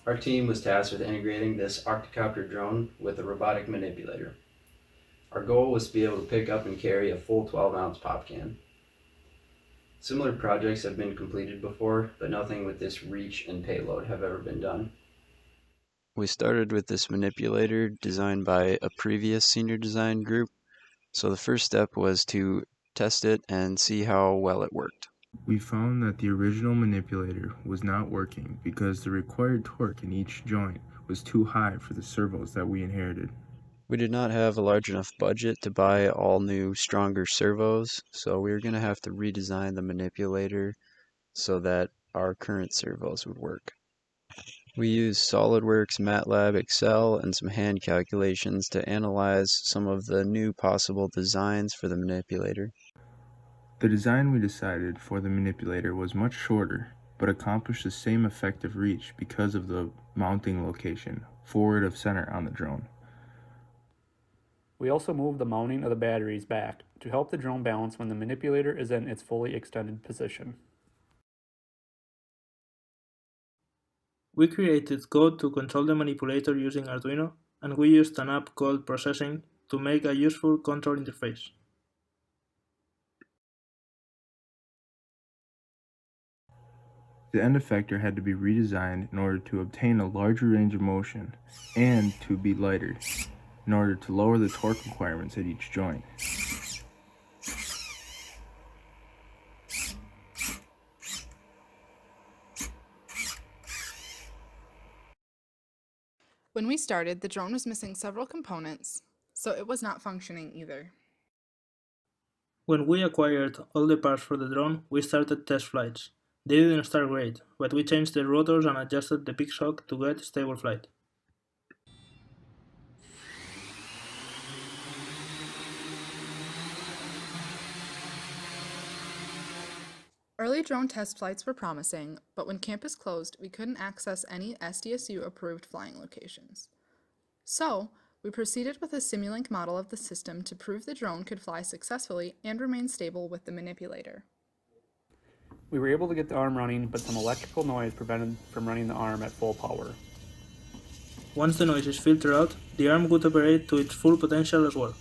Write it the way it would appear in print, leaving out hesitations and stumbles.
Our team was tasked with integrating this octocopter drone with a robotic manipulator. Our goal was to be able to pick up and carry a full 12-ounce pop can. Similar projects have been completed before, but nothing with this reach and payload have ever been done. We started with this manipulator designed by a previous senior design group, so the first step was to test it and see how well it worked. We found that the original manipulator was not working because the required torque in each joint was too high for the servos that we inherited. We did not have a large enough budget to buy all new, stronger servos, so we were going to have to redesign the manipulator so that our current servos would work. We used SolidWorks, MATLAB, Excel, and some hand calculations to analyze some of the new possible designs for the manipulator. The design we decided for the manipulator was much shorter, but accomplished the same effective reach because of the mounting location, forward of center on the drone. We also moved the mounting of the batteries back to help the drone balance when the manipulator is in its fully extended position. We created code to control the manipulator using Arduino, and we used an app called Processing to make a useful control interface. The end effector had to be redesigned in order to obtain a larger range of motion and to be lighter, in order to lower the torque requirements at each joint. When we started, the drone was missing several components, so it was not functioning either. When we acquired all the parts for the drone, we started test flights. They didn't start great, but we changed the rotors and adjusted the peak shock to get stable flight. Early drone test flights were promising, but when campus closed, we couldn't access any SDSU-approved flying locations. So, we proceeded with a Simulink model of the system to prove the drone could fly successfully and remain stable with the manipulator. We were able to get the arm running, but some electrical noise prevented from running the arm at full power. Once the noise is filtered out, the arm would operate to its full potential as well.